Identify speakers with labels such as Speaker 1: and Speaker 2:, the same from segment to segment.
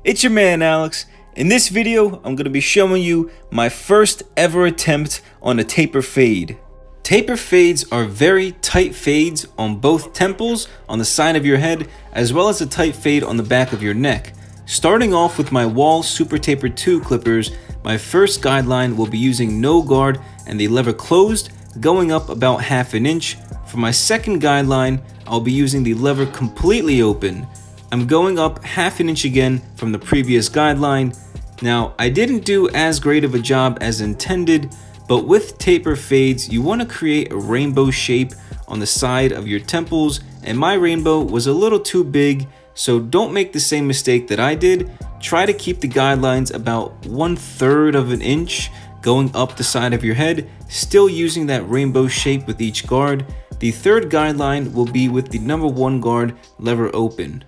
Speaker 1: It's your man Alex. In this video, I'm going to be showing you my first ever attempt on a taper fade. Taper fades are very tight fades on both temples on the side of your head, as well as a tight fade on the back of your neck. Starting off with my Wall Super Taper 2 clippers, my first guideline will be using no guard and the lever closed, going up about half an inch. For my second guideline, I'll be using the lever completely open. I'm going up half an inch again from the previous guideline. Now, I didn't do as great of a job as intended, but with taper fades, you want to create a rainbow shape on the side of your temples, and my rainbow was a little too big, so don't make the same mistake that I did. Try to keep the guidelines about 1/3 of an inch going up the side of your head, still using that rainbow shape with each guard. The third guideline will be with the number 1 guard lever open.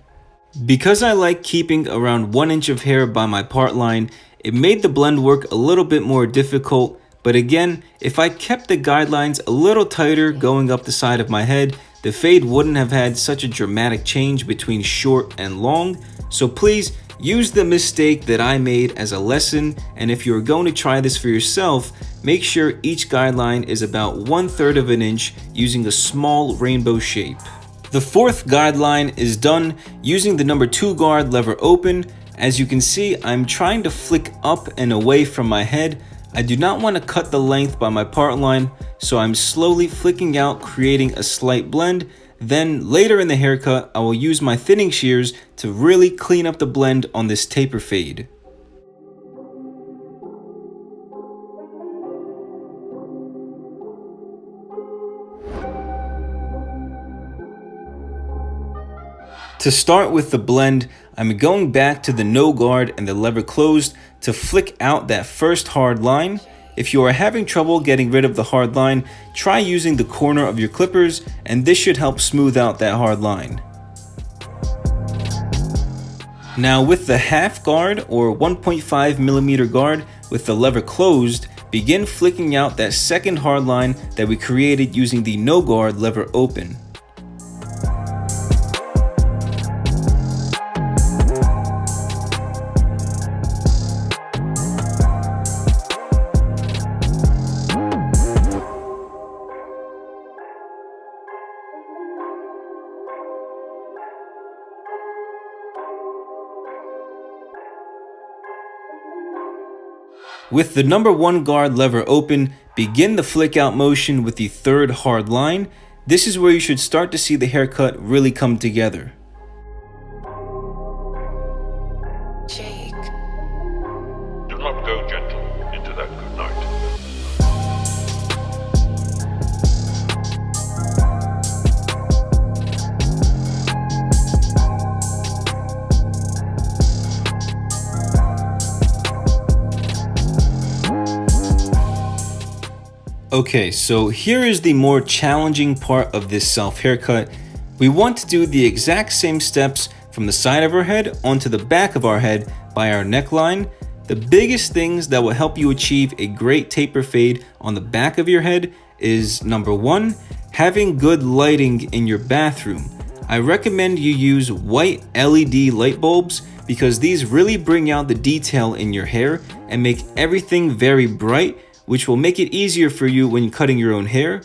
Speaker 1: Because I like keeping around 1 inch of hair by my part line, it made the blend work a little bit more difficult, but again, if I kept the guidelines a little tighter going up the side of my head, the fade wouldn't have had such a dramatic change between short and long. So please use the mistake that I made as a lesson, and if you're going to try this for yourself, make sure each guideline is about 1/3 of an inch using a small rainbow shape. The fourth guideline is done using the number 2 guard lever open. As you can see, I'm trying to flick up and away from my head. I do not want to cut the length by my part line, so I'm slowly flicking out, creating a slight blend. Then later in the haircut, I will use my thinning shears to really clean up the blend on this taper fade. To start with the blend, I'm going back to the no guard and the lever closed to flick out that first hard line. If you are having trouble getting rid of the hard line, try using the corner of your clippers, and this should help smooth out that hard line. Now with the half guard or 1.5mm guard with the lever closed, begin flicking out that second hard line that we created using the no guard lever open. With the number 1 guard lever open, begin the flick out motion with the third hard line. This is where you should start to see the haircut really come together.
Speaker 2: Jake.
Speaker 3: Do not go gentle into that good night.
Speaker 1: Okay, so here is the more challenging part of this self haircut. We want to do the exact same steps from the side of our head onto the back of our head by our neckline. The biggest things that will help you achieve a great taper fade on the back of your head is number 1, having good lighting in your bathroom. I recommend you use white LED light bulbs because these really bring out the detail in your hair and make everything very bright, which will make it easier for you when cutting your own hair.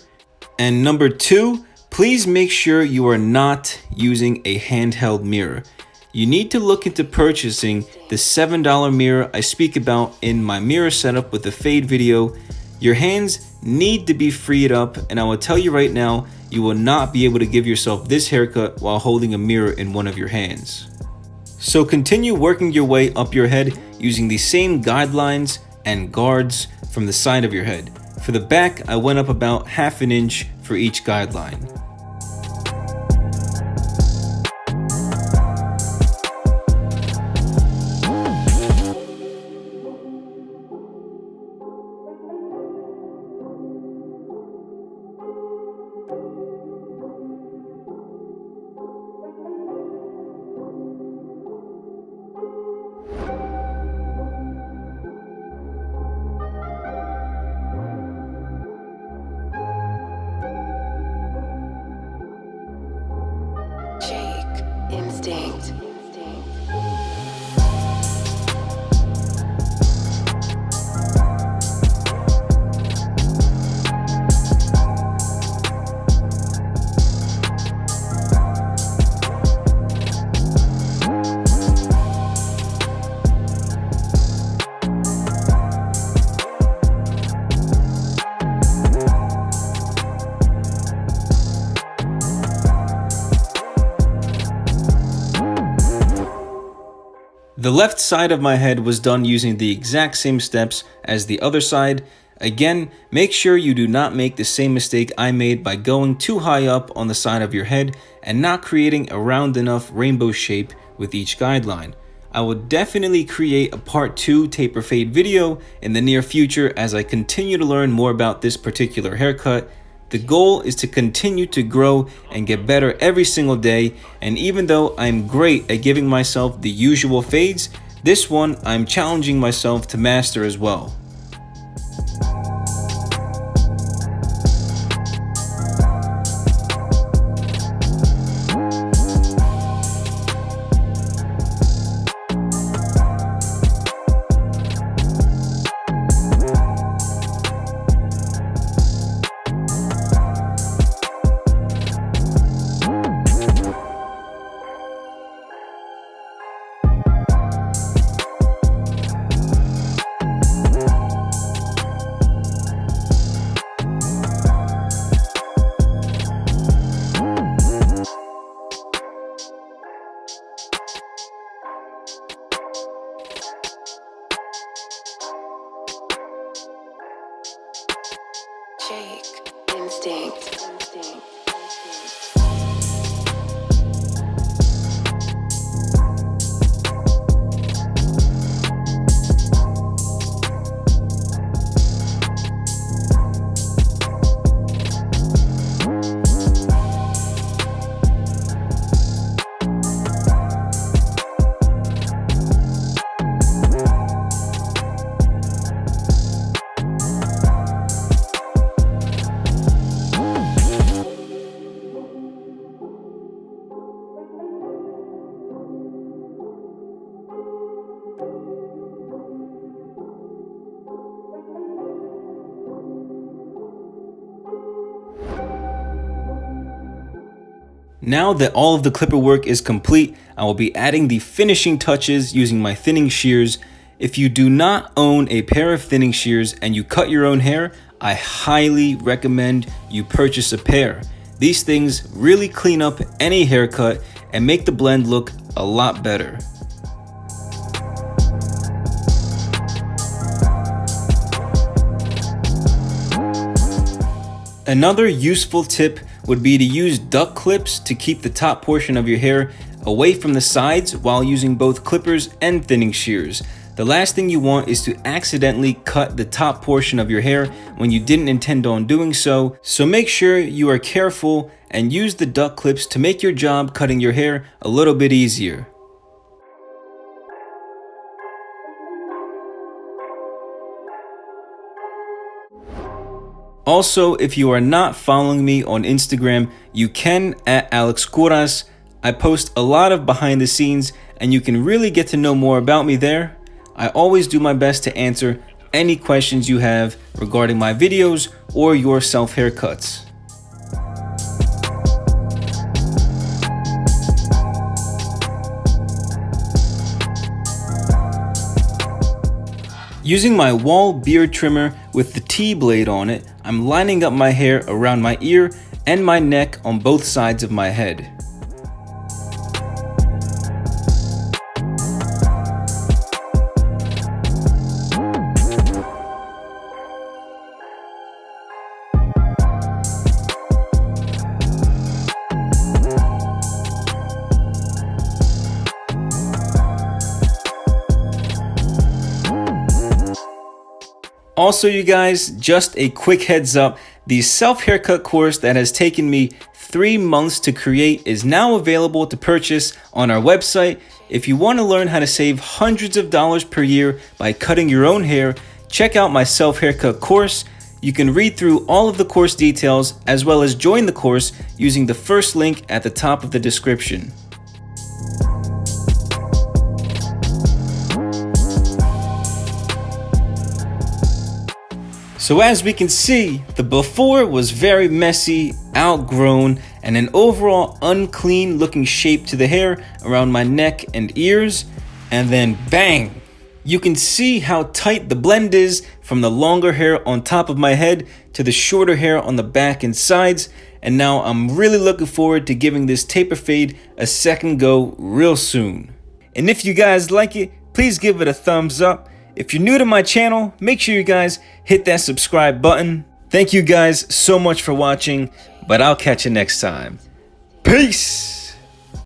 Speaker 1: And number 2, please make sure you are not using a handheld mirror. You need to look into purchasing the $7 mirror I speak about in my mirror setup with the fade video. Your hands need to be freed up, and I will tell you right now, you will not be able to give yourself this haircut while holding a mirror in one of your hands. So continue working your way up your head using the same guidelines and guards from the side of your head. For the back, I went up about half an inch for each guideline. The left side of my head was done using the exact same steps as the other side. Again, make sure you do not make the same mistake I made by going too high up on the side of your head and not creating a round enough rainbow shape with each guideline. I will definitely create a part 2 taper fade video in the near future as I continue to learn more about this particular haircut. The goal is to continue to grow and get better every single day, and even though I'm great at giving myself the usual fades, this one I'm challenging myself to master as well.
Speaker 2: Jake. Instinct.
Speaker 1: Now that all of the clipper work is complete, I will be adding the finishing touches using my thinning shears. If you do not own a pair of thinning shears and you cut your own hair, I highly recommend you purchase a pair. These things really clean up any haircut and make the blend look a lot better. Another useful tip would be to use duck clips to keep the top portion of your hair away from the sides while using both clippers and thinning shears. The last thing you want is to accidentally cut the top portion of your hair when you didn't intend on doing so, so make sure you are careful and use the duck clips to make your job cutting your hair a little bit easier. Also, if you are not following me on Instagram, you can at Alex Kouras. I post a lot of behind the scenes and you can really get to know more about me there. I always do my best to answer any questions you have regarding my videos or your self haircuts. Using my wall beard trimmer with the T-blade on it, I'm lining up my hair around my ear and my neck on both sides of my head. Also, you guys, just a quick heads up, the self-haircut course that has taken me 3 months to create is now available to purchase on our website. If you want to learn how to save hundreds of dollars per year by cutting your own hair, check out my self-haircut course. You can read through all of the course details as well as join the course using the first link at the top of the description. So as we can see, the before was very messy, outgrown, and an overall unclean looking shape to the hair around my neck and ears, and then bang! You can see how tight the blend is from the longer hair on top of my head to the shorter hair on the back and sides, and now I'm really looking forward to giving this taper fade a second go real soon. And if you guys like it, please give it a thumbs up. If you're new to my channel, make sure you guys hit that subscribe button. Thank you guys so much for watching, but I'll catch you next time. Peace!